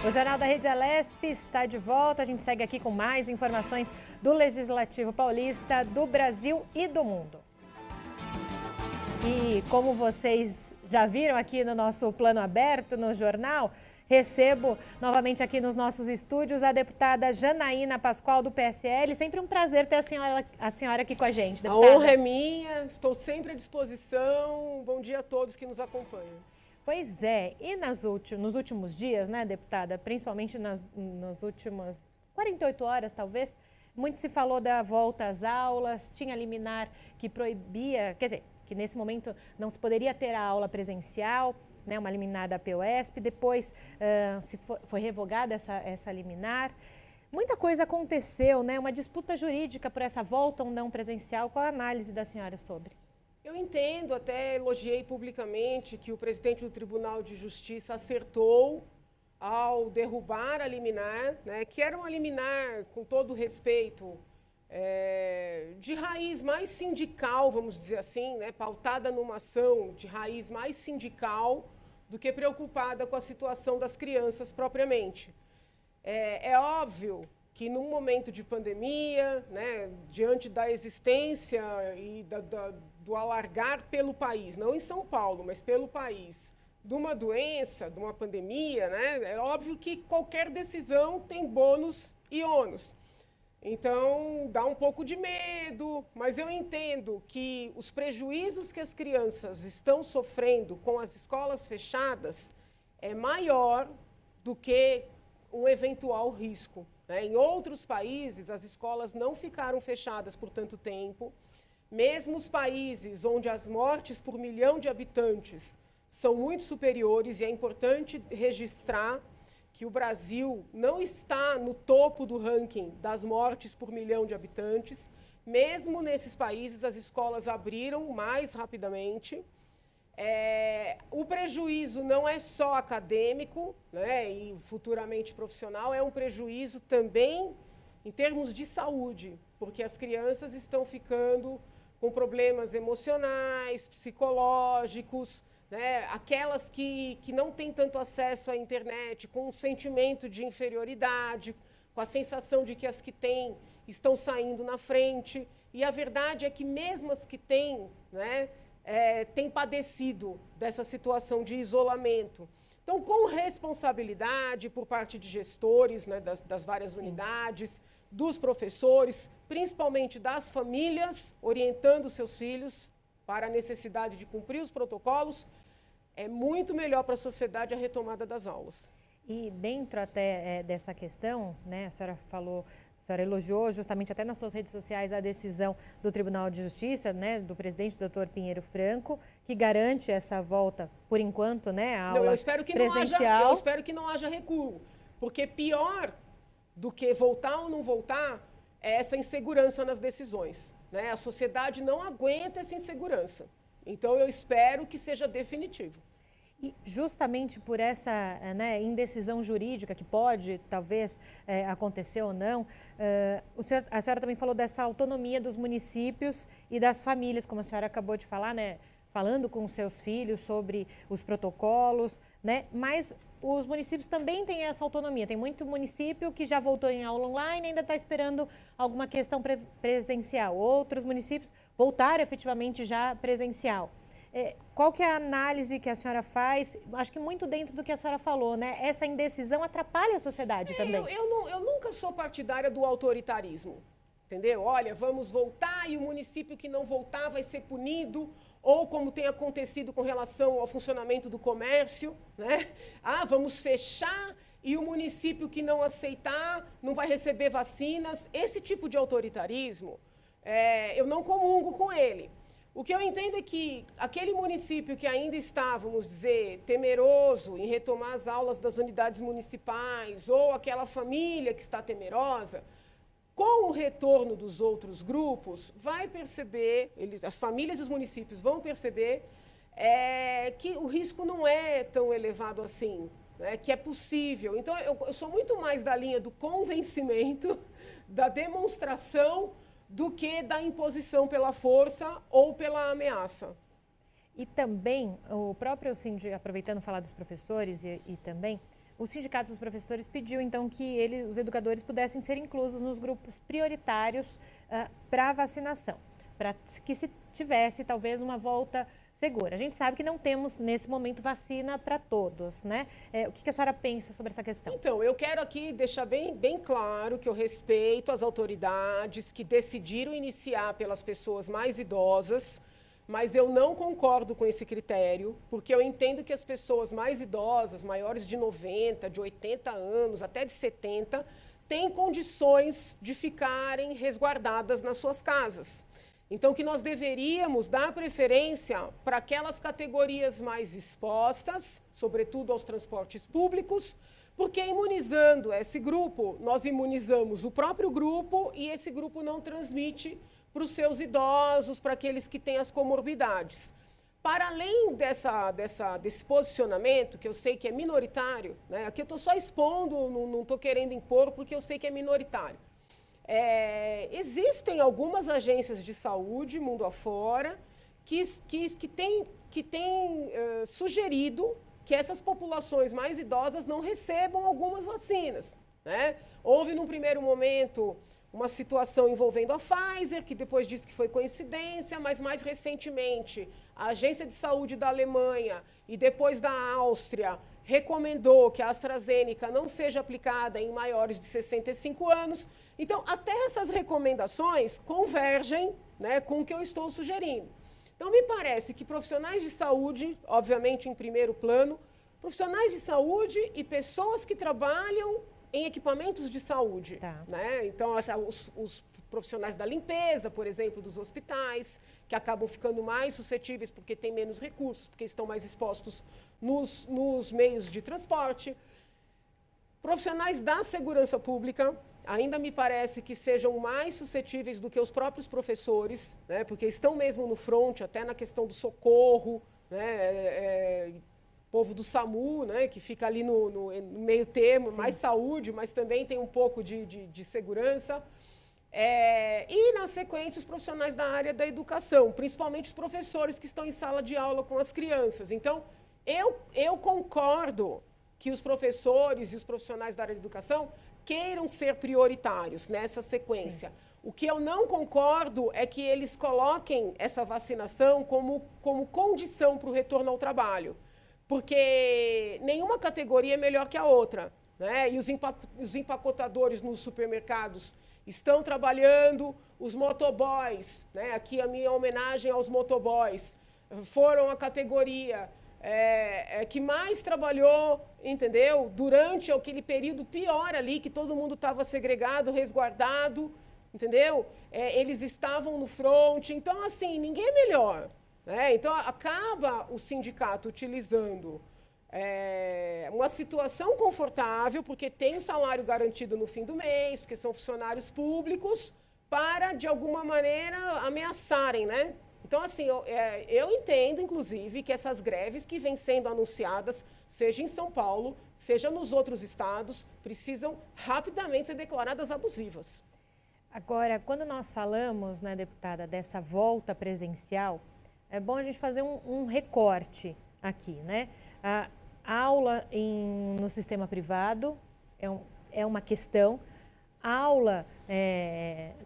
O Jornal da Rede Alesp está de volta. A gente segue aqui com mais informações do Legislativo Paulista, do Brasil e do mundo. E como vocês já viram aqui no nosso plano aberto no jornal, recebo novamente aqui nos nossos estúdios a deputada Janaína Pascoal, do PSL. Sempre um prazer ter a senhora aqui com a gente, deputada. A honra é minha, estou sempre à disposição. Bom dia a todos que nos acompanham. Pois é, e nos últimos dias, né, deputada, principalmente nas últimas 48 horas, talvez, muito se falou da volta às aulas, tinha liminar que proibia, quer dizer, que nesse momento não se poderia ter a aula presencial, né, uma liminar da POSP, depois foi revogada essa liminar. Muita coisa aconteceu, né, uma disputa jurídica por essa volta ou não presencial. Qual a análise da senhora sobre? Eu entendo, até elogiei publicamente que o presidente do Tribunal de Justiça acertou ao derrubar a liminar, né, que era uma liminar, com todo respeito, de raiz mais sindical, vamos dizer assim, né, pautada numa ação de raiz mais sindical do que preocupada com a situação das crianças propriamente. É óbvio que num momento de pandemia, né, diante da existência e do alargar pelo país, não em São Paulo, mas pelo país, de uma doença, de uma pandemia, né, é óbvio que qualquer decisão tem bônus e ônus. Então, dá um pouco de medo, mas eu entendo que os prejuízos que as crianças estão sofrendo com as escolas fechadas é maior do que um eventual risco. Em outros países, as escolas não ficaram fechadas por tanto tempo. Mesmo os países onde as mortes por milhão de habitantes são muito superiores, e é importante registrar que o Brasil não está no topo do ranking das mortes por milhão de habitantes. Mesmo nesses países, as escolas abriram mais rapidamente. O prejuízo não é só acadêmico, né, e futuramente profissional, é um prejuízo também em termos de saúde, porque as crianças estão ficando com problemas emocionais, psicológicos, né, aquelas que não têm tanto acesso à internet, com um sentimento de inferioridade, com a sensação de que as que têm estão saindo na frente. E a verdade é que mesmo as que têm, né, tem padecido dessa situação de isolamento. Então, com responsabilidade por parte de gestores, né, das várias unidades, dos professores, principalmente das famílias, orientando seus filhos para a necessidade de cumprir os protocolos, é muito melhor para a sociedade a retomada das aulas. E dentro até dessa questão, né, a senhora elogiou justamente até nas suas redes sociais a decisão do Tribunal de Justiça, né, do presidente Dr. Pinheiro Franco, que garante essa volta, por enquanto, né, a aula presencial. Eu espero que não haja recuo, porque pior do que voltar ou não voltar é essa insegurança nas decisões, né? A sociedade não aguenta essa insegurança. Então, eu espero que seja definitivo. E justamente por essa, né, indecisão jurídica que pode, talvez, acontecer ou não, a senhora também falou dessa autonomia dos municípios e das famílias, como a senhora acabou de falar, né, falando com os seus filhos sobre os protocolos, né, mas os municípios também têm essa autonomia. Tem muito município que já voltou em aula online e ainda está esperando alguma questão presencial. Outros municípios voltaram efetivamente já presencial. Qual que é a análise que a senhora faz? Acho que muito dentro do que a senhora falou, né? Essa indecisão atrapalha a sociedade também. Eu nunca sou partidária do autoritarismo, entendeu? Olha, vamos voltar e o município que não voltar vai ser punido, ou como tem acontecido com relação ao funcionamento do comércio, né? Vamos fechar e o município que não aceitar não vai receber vacinas. Esse tipo de autoritarismo, eu não comungo com ele. O que eu entendo é que aquele município que ainda está, vamos dizer, temeroso em retomar as aulas das unidades municipais, ou aquela família que está temerosa, com o retorno dos outros grupos, vai perceber, as famílias e os municípios vão perceber que o risco não é tão elevado assim, né, que é possível. Então, eu sou muito mais da linha do convencimento, da demonstração, do que da imposição pela força ou pela ameaça. E também, o próprio, assim, aproveitando falar dos professores e também, o Sindicato dos Professores pediu, então, que os educadores pudessem ser inclusos nos grupos prioritários para vacinação, para que se tivesse, talvez, uma volta segura. A gente sabe que não temos, nesse momento, vacina para todos, né? O que a senhora pensa sobre essa questão? Então, eu quero aqui deixar bem claro que eu respeito as autoridades que decidiram iniciar pelas pessoas mais idosas, mas eu não concordo com esse critério, porque eu entendo que as pessoas mais idosas, maiores de 90, de 80 anos, até de 70, têm condições de ficarem resguardadas nas suas casas. Então, que nós deveríamos dar preferência para aquelas categorias mais expostas, sobretudo aos transportes públicos, porque imunizando esse grupo, nós imunizamos o próprio grupo e esse grupo não transmite para os seus idosos, para aqueles que têm as comorbidades. Para além desse posicionamento, que eu sei que é minoritário, né? Aqui eu estou só expondo, não estou querendo impor, porque eu sei que é minoritário. Existem algumas agências de saúde, mundo afora, que têm sugerido que essas populações mais idosas não recebam algumas vacinas, né? Houve, num primeiro momento, uma situação envolvendo a Pfizer, que depois disse que foi coincidência, mas mais recentemente, a Agência de Saúde da Alemanha e depois da Áustria recomendou que a AstraZeneca não seja aplicada em maiores de 65 anos. Então, até essas recomendações convergem, né, com o que eu estou sugerindo. Então, me parece que profissionais de saúde, obviamente em primeiro plano, profissionais de saúde e pessoas que trabalham em equipamentos de saúde. Tá. Né? Então, os profissionais da limpeza, por exemplo, dos hospitais, que acabam ficando mais suscetíveis porque têm menos recursos, porque estão mais expostos nos meios de transporte. Profissionais da segurança pública, ainda me parece que sejam mais suscetíveis do que os próprios professores, né, porque estão mesmo no fronte, até na questão do socorro, né, povo do SAMU, né, que fica ali no meio termo, mais saúde, mas também tem um pouco de segurança. E, na sequência, os profissionais da área da educação, principalmente os professores que estão em sala de aula com as crianças. Então, eu concordo que os professores e os profissionais da área de educação queiram ser prioritários nessa sequência. Sim. O que eu não concordo é que eles coloquem essa vacinação como condição para o retorno ao trabalho, porque nenhuma categoria é melhor que a outra, né? E os empacotadores nos supermercados estão trabalhando, os motoboys, né? Aqui a minha homenagem aos motoboys, foram a categoria que mais trabalhou, entendeu? Durante aquele período pior ali, que todo mundo estava segregado, resguardado, entendeu? Eles estavam no front, então, assim, ninguém é melhor, né? Então, acaba o sindicato utilizando uma situação confortável, porque tem o salário garantido no fim do mês, porque são funcionários públicos, para, de alguma maneira, ameaçarem, né? Então, assim, eu entendo, inclusive, que essas greves que vêm sendo anunciadas, seja em São Paulo, seja nos outros estados, precisam rapidamente ser declaradas abusivas. Agora, quando nós falamos, né, deputada, dessa volta presencial, é bom a gente fazer um recorte aqui, né? A aula no sistema privado é uma questão, a aula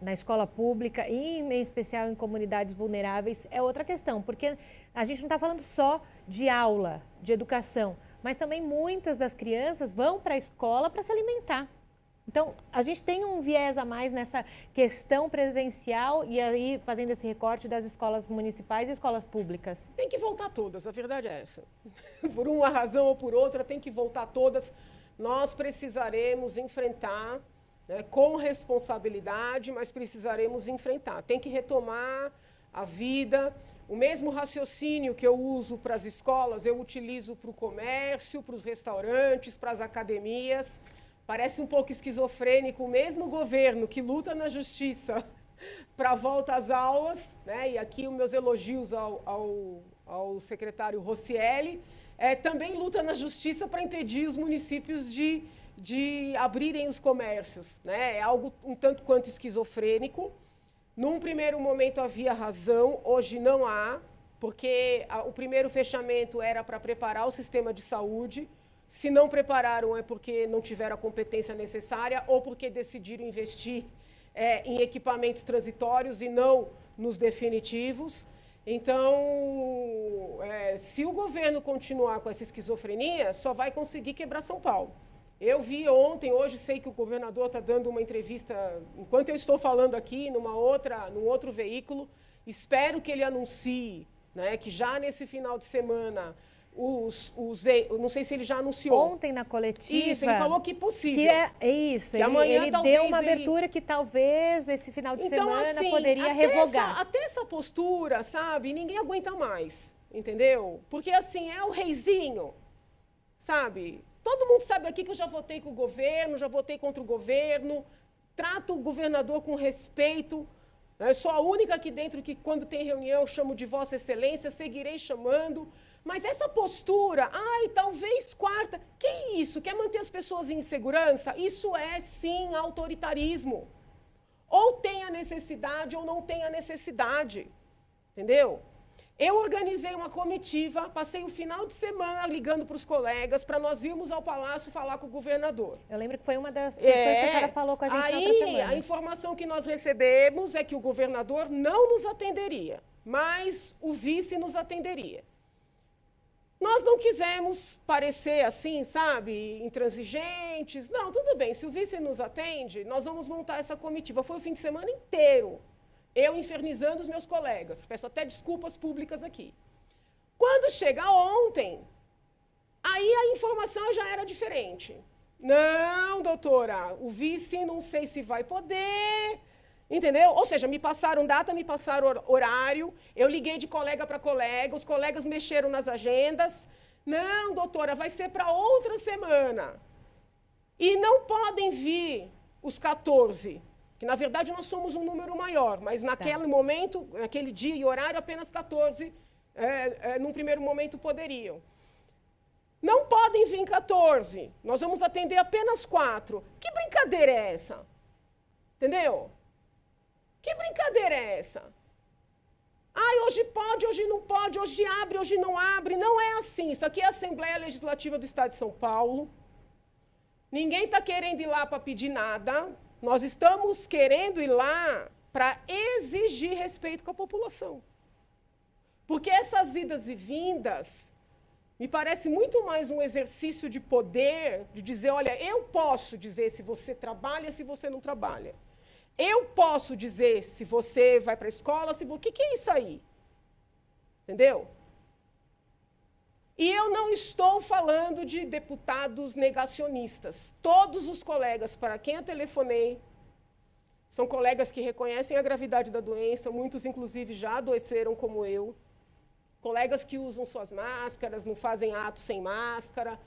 na escola pública e, em especial, em comunidades vulneráveis é outra questão, porque a gente não está falando só de aula, de educação, mas também muitas das crianças vão para a escola para se alimentar. Então, a gente tem um viés a mais nessa questão presencial e aí fazendo esse recorte das escolas municipais e escolas públicas. Tem que voltar todas, a verdade é essa. Por uma razão ou por outra, tem que voltar todas. Nós precisaremos enfrentar, né, com responsabilidade, mas precisaremos enfrentar. Tem que retomar a vida. O mesmo raciocínio que eu uso para as escolas, eu utilizo para o comércio, para os restaurantes, para as academias. Parece um pouco esquizofrênico, o mesmo governo que luta na justiça para a volta às aulas, né? E aqui os meus elogios ao secretário Rossielli, também luta na justiça para impedir os municípios de abrirem os comércios, né? É algo um tanto quanto esquizofrênico. Num primeiro momento havia razão, hoje não há, porque o primeiro fechamento era para preparar o sistema de saúde. Se não prepararam, é porque não tiveram a competência necessária ou porque decidiram investir em equipamentos transitórios e não nos definitivos. Então, se o governo continuar com essa esquizofrenia, só vai conseguir quebrar São Paulo. Eu vi ontem, hoje sei que o governador está dando uma entrevista, enquanto eu estou falando aqui, num outro veículo. Espero que ele anuncie, né, que já nesse final de semana, não sei se ele já anunciou. Ontem na coletiva. Isso, ele falou que possível. Que isso, que amanhã, ele deu uma abertura que talvez esse final de semana assim, poderia revogar. Até essa postura, sabe, ninguém aguenta mais, entendeu? Porque assim, é o reizinho, sabe? Todo mundo sabe aqui que eu já votei com o governo, já votei contra o governo, trato o governador com respeito. Eu sou a única aqui dentro que, quando tem reunião, eu chamo de Vossa Excelência, seguirei chamando. Mas essa postura, talvez quarta, que isso? Quer manter as pessoas em insegurança? Isso é, sim, autoritarismo. Ou tem a necessidade ou não tem a necessidade, entendeu? Eu organizei uma comitiva, passei o final de semana ligando para os colegas, para nós irmos ao Palácio falar com o governador. Eu lembro que foi uma das questões que a senhora falou com a gente na outra semana. A informação que nós recebemos é que o governador não nos atenderia, mas o vice nos atenderia. Nós não quisemos parecer assim, sabe, intransigentes. Não, tudo bem, se o vice nos atende, nós vamos montar essa comitiva. Foi o fim de semana inteiro, eu infernizando os meus colegas. Peço até desculpas públicas aqui. Quando chega ontem, aí a informação já era diferente. Não, doutora, o vice não sei se vai poder... Entendeu? Ou seja, me passaram data, me passaram horário, eu liguei de colega para colega, os colegas mexeram nas agendas. Não, doutora, vai ser para outra semana. E não podem vir os 14, que na verdade nós somos um número maior, mas naquele momento, naquele dia e horário, apenas 14, num primeiro momento, poderiam. Não podem vir 14, nós vamos atender apenas 4. Que brincadeira é essa? Entendeu? Que brincadeira é essa? Hoje pode, hoje não pode, hoje abre, hoje não abre. Não é assim. Isso aqui é a Assembleia Legislativa do Estado de São Paulo. Ninguém está querendo ir lá para pedir nada. Nós estamos querendo ir lá para exigir respeito com a população. Porque essas idas e vindas me parece muito mais um exercício de poder, de dizer, olha, eu posso dizer se você trabalha, se você não trabalha. Eu posso dizer se você vai para a escola, se o que é isso aí? Entendeu? E eu não estou falando de deputados negacionistas. Todos os colegas para quem eu telefonei são colegas que reconhecem a gravidade da doença, muitos, inclusive, já adoeceram como eu. Colegas que usam suas máscaras, não fazem atos sem máscara.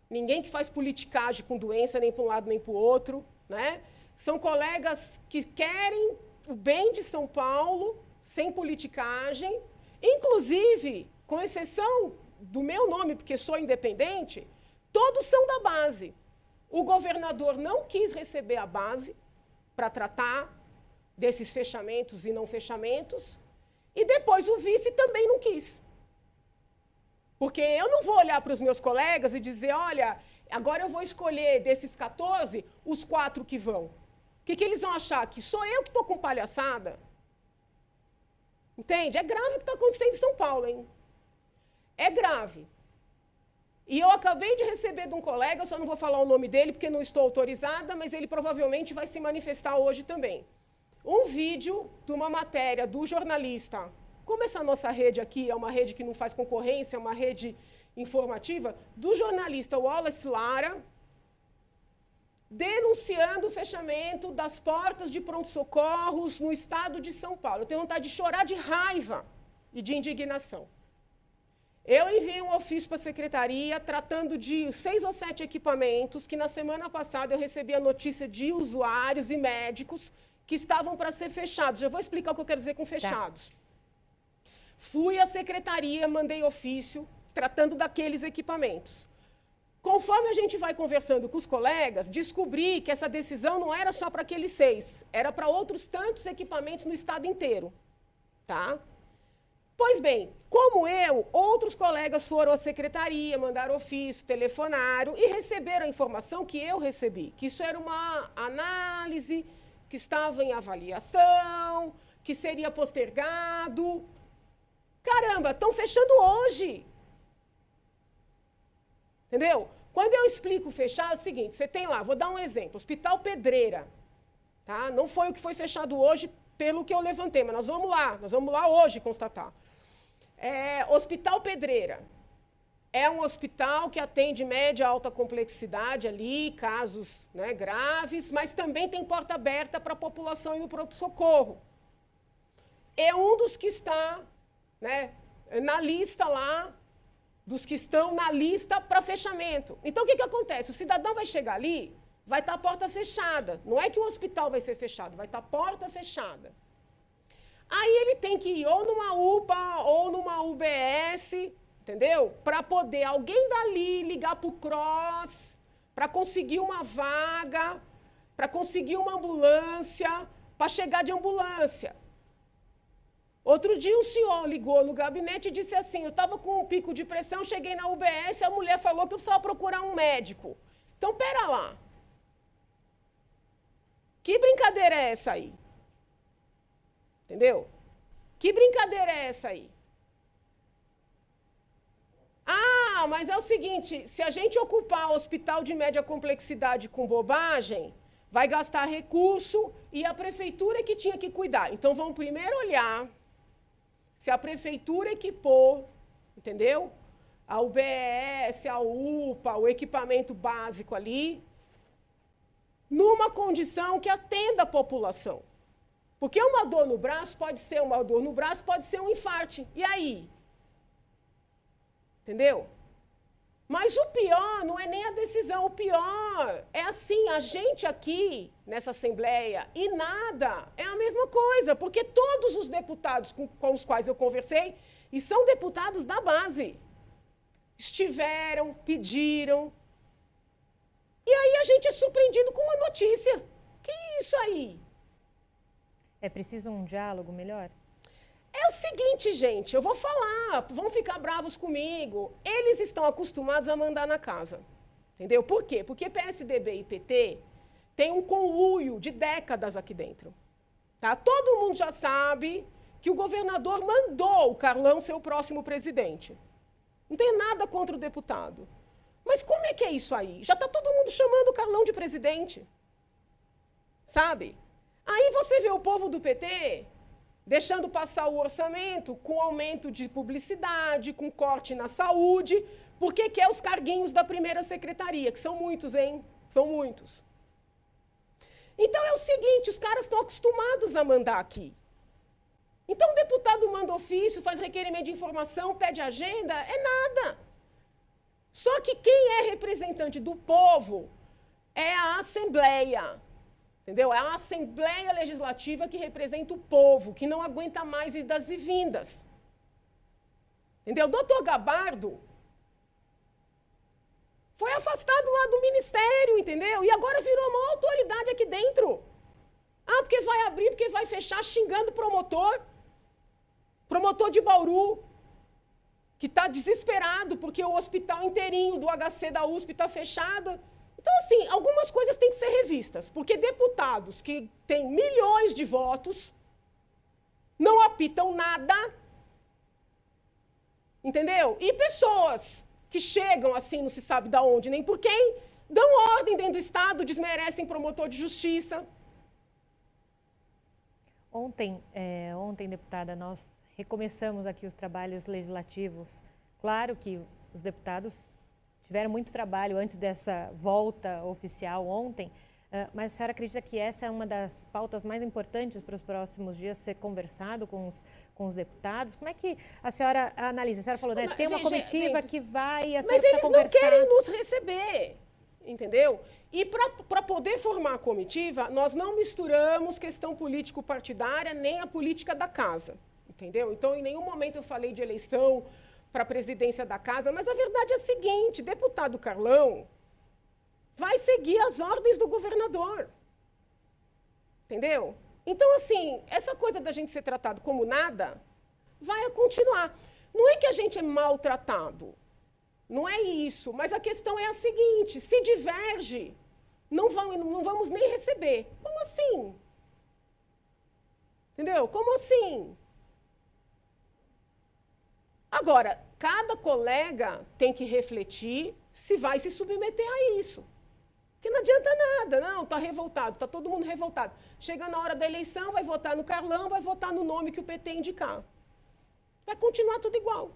Ninguém que faz politicagem com doença, nem para um lado nem para o outro, né? São colegas que querem o bem de São Paulo, sem politicagem, inclusive, com exceção do meu nome, porque sou independente, todos são da base. O governador não quis receber a base para tratar desses fechamentos e não fechamentos, e depois o vice também não quis. Porque eu não vou olhar para os meus colegas e dizer, olha, agora eu vou escolher desses 14, os 4 que vão. O que eles vão achar? Que sou eu que estou com palhaçada? Entende? É grave o que está acontecendo em São Paulo, hein? É grave. E eu acabei de receber de um colega, eu só não vou falar o nome dele porque não estou autorizada, mas ele provavelmente vai se manifestar hoje também. Um vídeo de uma matéria do jornalista. Como essa nossa rede aqui é uma rede que não faz concorrência, é uma rede informativa, do jornalista Wallace Lara, denunciando o fechamento das portas de pronto-socorros no estado de São Paulo. Eu tenho vontade de chorar de raiva e de indignação. Eu enviei um ofício para a secretaria tratando de 6 ou 7 equipamentos que na semana passada eu recebi a notícia de usuários e médicos que estavam para ser fechados. Já vou explicar o que eu quero dizer com fechados. Fui à secretaria, mandei ofício tratando daqueles equipamentos. Conforme a gente vai conversando com os colegas, descobri que essa decisão não era só para aqueles 6, era para outros tantos equipamentos no estado inteiro. Tá? Pois bem, como eu, outros colegas foram à secretaria, mandaram ofício, telefonaram e receberam a informação que eu recebi, que isso era uma análise, que estava em avaliação, que seria postergado. Caramba, estão fechando hoje. Entendeu? Quando eu explico fechar, é o seguinte, você tem lá, vou dar um exemplo, Hospital Pedreira. Tá? Não foi o que foi fechado hoje, pelo que eu levantei, mas nós vamos lá hoje constatar. Hospital Pedreira é um hospital que atende média e alta complexidade ali, casos, né, graves, mas também tem porta aberta para a população e no pronto-socorro. É um dos que está, né, na lista lá, dos que estão na lista para fechamento. Então, o que acontece? O cidadão vai chegar ali, vai estar a porta fechada. Não é que o hospital vai ser fechado, vai estar a porta fechada. Aí ele tem que ir ou numa UPA ou numa UBS, entendeu? Para poder alguém dali ligar para o CROSS, para conseguir uma vaga, para conseguir uma ambulância, para chegar de ambulância. Outro dia um senhor ligou no gabinete e disse assim, eu estava com um pico de pressão, cheguei na UBS, a mulher falou que eu precisava procurar um médico. Então, pera lá. Que brincadeira é essa aí? Entendeu? Que brincadeira é essa aí? Ah, mas é o seguinte, se a gente ocupar o hospital de média complexidade com bobagem, vai gastar recurso e a prefeitura é que tinha que cuidar. Então, vamos primeiro olhar se a prefeitura equipou, entendeu? A UBS, a UPA, o equipamento básico ali, numa condição que atenda a população. Porque uma dor no braço pode ser um infarte. E aí? Entendeu? Mas o pior não é nem a decisão, o pior é assim, a gente aqui, nessa Assembleia, e nada, é a mesma coisa, porque todos os deputados com os quais eu conversei, e são deputados da base, estiveram, pediram, e aí a gente é surpreendido com uma notícia. Que isso aí? É preciso um diálogo melhor? É o seguinte, gente, eu vou falar, vão ficar bravos comigo. Eles estão acostumados a mandar na casa, entendeu? Por quê? Porque PSDB e PT têm um conluio de décadas aqui dentro. Tá? Todo mundo já sabe que o governador mandou o Carlão ser o próximo presidente. Não tem nada contra o deputado. Mas como é que é isso aí? Já está todo mundo chamando o Carlão de presidente. Sabe? Aí você vê o povo do PT deixando passar o orçamento com aumento de publicidade, com corte na saúde, porque quer os carguinhos da primeira secretaria, que são muitos, hein? São muitos. Então é o seguinte, os caras estão acostumados a mandar aqui. Então o deputado manda ofício, faz requerimento de informação, pede agenda, é nada. Só que quem é representante do povo é a Assembleia. Entendeu? É a Assembleia Legislativa que representa o povo, que não aguenta mais idas e vindas. Entendeu? Doutor Gabardo foi afastado lá do ministério, entendeu? E agora virou uma autoridade aqui dentro. Ah, porque vai abrir, porque vai fechar, xingando o promotor. Promotor de Bauru, que está desesperado porque o hospital inteirinho do HC da USP está fechado. Então, assim, algumas coisas têm que ser revistas, porque deputados que têm milhões de votos não apitam nada, entendeu? E pessoas que chegam assim, não se sabe de onde nem por quem, dão ordem dentro do Estado, desmerecem promotor de justiça. Ontem, deputada, nós recomeçamos aqui os trabalhos legislativos. Claro que os deputados tiveram muito trabalho antes dessa volta oficial ontem, mas a senhora acredita que essa é uma das pautas mais importantes para os próximos dias ser conversado com os deputados? Como é que a senhora analisa? A senhora falou, né, tem uma comitiva que vai, a senhora precisa conversar. Mas eles não querem nos receber, entendeu? E para poder formar a comitiva, nós não misturamos questão político-partidária nem a política da casa, entendeu? Então, em nenhum momento eu falei de eleição para a presidência da casa, mas a verdade é a seguinte, deputado Carlão vai seguir as ordens do governador, entendeu? Então, assim, essa coisa da gente ser tratado como nada, vai continuar. Não é que a gente é maltratado, não é isso, mas a questão é a seguinte, se diverge, não vamos nem receber. Como assim? Entendeu? Como assim? Agora, cada colega tem que refletir se vai se submeter a isso. Porque não adianta nada, não, está revoltado, está todo mundo revoltado. Chega na hora da eleição, vai votar no Carlão, vai votar no nome que o PT indicar. Vai continuar tudo igual.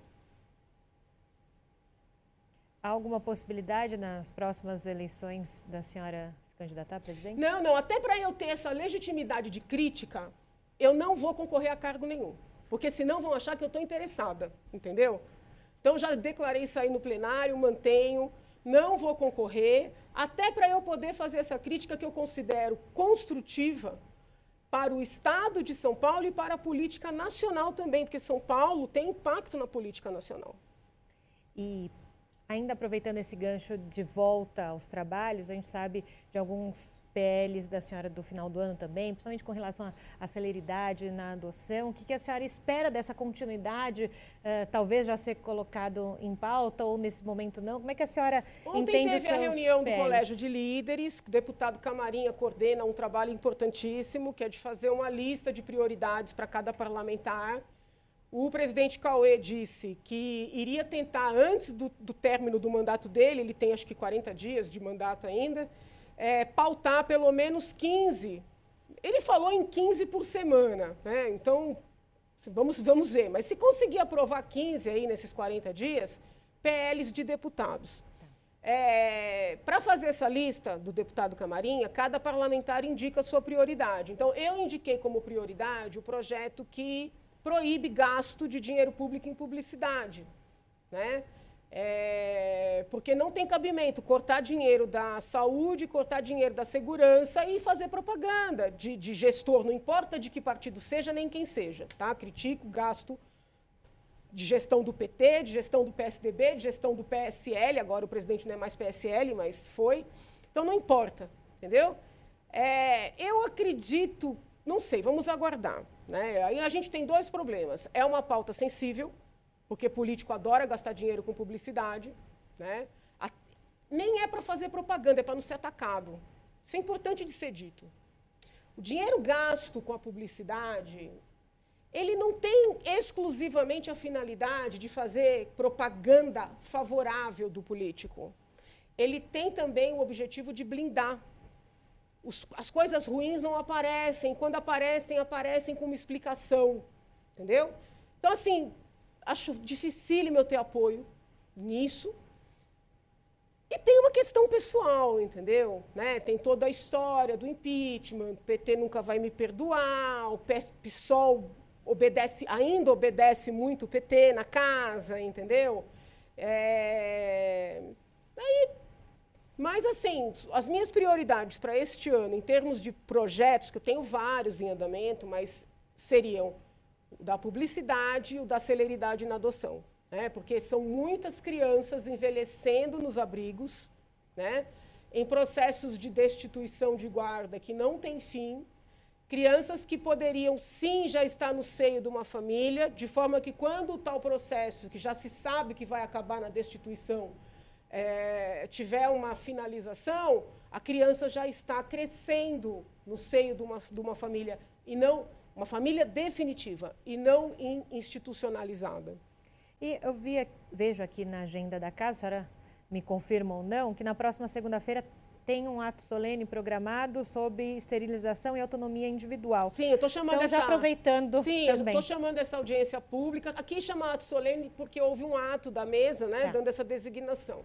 Há alguma possibilidade nas próximas eleições da senhora se candidatar a presidente? Não, não, até para eu ter essa legitimidade de crítica, eu não vou concorrer a cargo nenhum. Porque senão vão achar que eu estou interessada, entendeu? Então, já declarei isso aí no plenário, mantenho, não vou concorrer, até para eu poder fazer essa crítica que eu considero construtiva para o Estado de São Paulo e para a política nacional também, porque São Paulo tem impacto na política nacional. E ainda aproveitando esse gancho de volta aos trabalhos, a gente sabe de alguns PLs da senhora do final do ano também, principalmente com relação à celeridade na adoção. O que a senhora espera dessa continuidade, talvez já ser colocado em pauta ou nesse momento não? Como é que a senhora entende os seus Ontem teve a reunião PLs? do Colégio de Líderes, o deputado Camarinha coordena um trabalho importantíssimo, que é de fazer uma lista de prioridades para cada parlamentar. O presidente Cauê disse que iria tentar, antes do término do mandato dele, ele tem acho que 40 dias de mandato ainda, pautar pelo menos 15. Ele falou em 15 por semana, né? Então, vamos ver. Mas se conseguir aprovar 15 aí nesses 40 dias, PLs de deputados. Para fazer essa lista do deputado Camarinha, cada parlamentar indica a sua prioridade. Então, eu indiquei como prioridade o projeto que proíbe gasto de dinheiro público em publicidade, né? Porque não tem cabimento cortar dinheiro da saúde, cortar dinheiro da segurança e fazer propaganda de gestor, não importa de que partido seja, nem quem seja. Tá? Critico o gasto de gestão do PT, de gestão do PSDB, de gestão do PSL, agora o presidente não é mais PSL, mas foi. Então, não importa, entendeu? Eu acredito, não sei, vamos aguardar. Né? Aí a gente tem dois problemas. É uma pauta sensível, porque político adora gastar dinheiro com publicidade, né? Nem é para fazer propaganda, é para não ser atacado. Isso é importante de ser dito. O dinheiro gasto com a publicidade, ele não tem exclusivamente a finalidade de fazer propaganda favorável do político. Ele tem também o objetivo de blindar. As coisas ruins não aparecem, quando aparecem, aparecem com uma explicação, entendeu? Então, assim, acho dificílimo eu ter apoio nisso. E tem uma questão pessoal, entendeu? Né? Tem toda a história do impeachment, o PT nunca vai me perdoar, o PSOL ainda obedece muito o PT na casa, entendeu? Mas, assim, as minhas prioridades para este ano, em termos de projetos, que eu tenho vários em andamento, mas seriam o da publicidade e o da celeridade na adoção. Né? Porque são muitas crianças envelhecendo nos abrigos, né? Em processos de destituição de guarda que não tem fim, crianças que poderiam, sim, já estar no seio de uma família, de forma que, quando o tal processo, que já se sabe que vai acabar na destituição, tiver uma finalização, a criança já está crescendo no seio de uma família, e não uma família definitiva, e não institucionalizada. E eu vejo aqui na agenda da casa, a senhora me confirma ou não, que na próxima segunda-feira tem um ato solene programado sobre esterilização e autonomia individual. Sim, eu estou chamando então, já aproveitando Sim, também. eu estou chamando essa audiência pública. Aqui chama ato solene porque houve um ato da mesa, né, dando essa designação.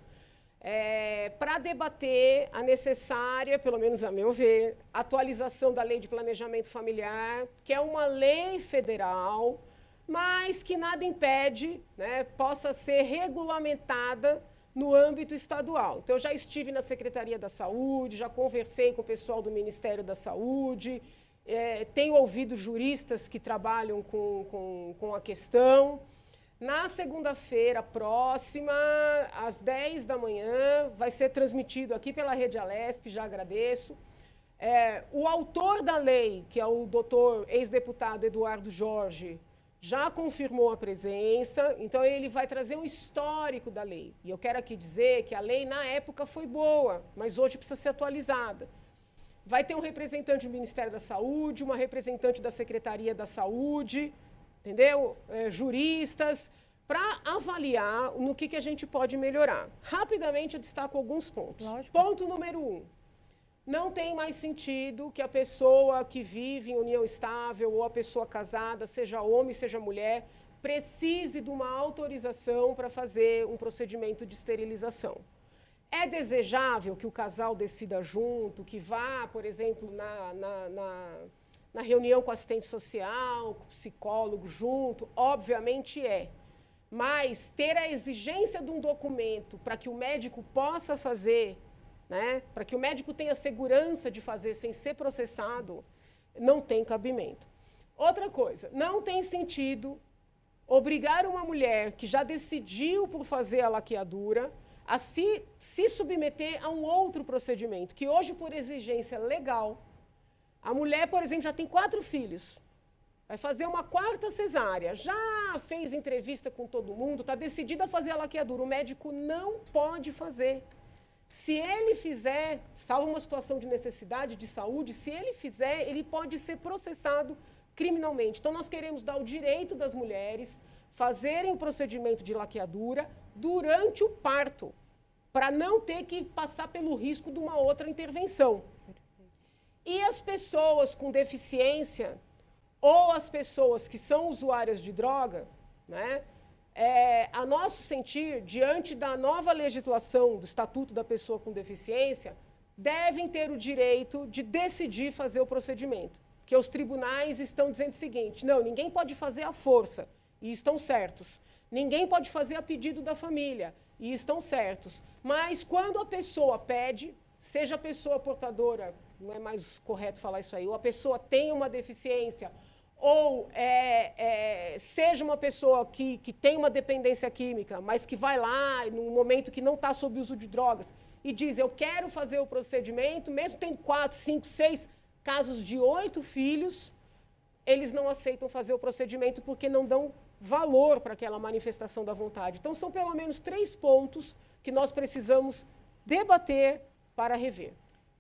Para debater a necessária, pelo menos a meu ver, atualização da Lei de Planejamento Familiar, que é uma lei federal, mas que nada impede, né, possa ser regulamentada no âmbito estadual. Então, eu já estive na Secretaria da Saúde, já conversei com o pessoal do Ministério da Saúde, tenho ouvido juristas que trabalham com a questão. Na segunda-feira próxima, às 10 da manhã, vai ser transmitido aqui pela Rede Alesp, já agradeço. O autor da lei, que é o doutor ex-deputado Eduardo Jorge, já confirmou a presença, então ele vai trazer um histórico da lei. E eu quero aqui dizer que a lei, na época, foi boa, mas hoje precisa ser atualizada. Vai ter um representante do Ministério da Saúde, uma representante da Secretaria da Saúde, entendeu? Juristas, para avaliar no que a gente pode melhorar. Rapidamente eu destaco alguns pontos. Lógico. Ponto número 1. Não tem mais sentido que a pessoa que vive em união estável ou a pessoa casada, seja homem, seja mulher, precise de uma autorização para fazer um procedimento de esterilização. É desejável que o casal decida junto, que vá, por exemplo, na reunião com assistente social, com psicólogo junto? Obviamente é. Mas ter a exigência de um documento para que o médico possa fazer, né, para que o médico tenha segurança de fazer sem ser processado, não tem cabimento. Outra coisa, não tem sentido obrigar uma mulher que já decidiu por fazer a laqueadura a se submeter a um outro procedimento, que hoje, por exigência legal, a mulher, por exemplo, já tem 4 filhos, vai fazer uma 4ª cesárea, já fez entrevista com todo mundo, está decidida a fazer a laqueadura, o médico não pode fazer. Se ele fizer, salvo uma situação de necessidade de saúde, se ele fizer, ele pode ser processado criminalmente. Então, nós queremos dar o direito das mulheres fazerem o procedimento de laqueadura durante o parto, para não ter que passar pelo risco de uma outra intervenção. E as pessoas com deficiência ou as pessoas que são usuárias de droga, né, a nosso sentir, diante da nova legislação do Estatuto da Pessoa com Deficiência, devem ter o direito de decidir fazer o procedimento. Porque os tribunais estão dizendo o seguinte: não, ninguém pode fazer à força, e estão certos. Ninguém pode fazer a pedido da família, e estão certos. Mas quando a pessoa pede, seja a pessoa portadora, não é mais correto falar isso aí, ou a pessoa tem uma deficiência, ou seja uma pessoa que tem uma dependência química, mas que vai lá num momento que não está sob uso de drogas, e diz: eu quero fazer o procedimento, mesmo tendo 4, 5, 6 casos de 8 filhos, eles não aceitam fazer o procedimento porque não dão valor para aquela manifestação da vontade. Então, são pelo menos 3 pontos que nós precisamos debater para rever.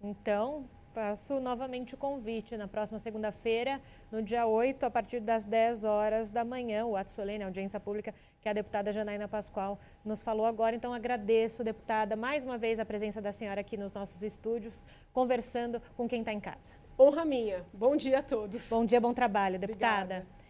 Então, faço novamente o convite na próxima segunda-feira, no dia 8, a partir das 10 horas da manhã, o ato solene, a audiência pública, que a deputada Janaína Pascoal nos falou agora. Então, agradeço, deputada, mais uma vez a presença da senhora aqui nos nossos estúdios, conversando com quem está em casa. Honra minha. Bom dia a todos. Bom dia, bom trabalho, deputada. Obrigada.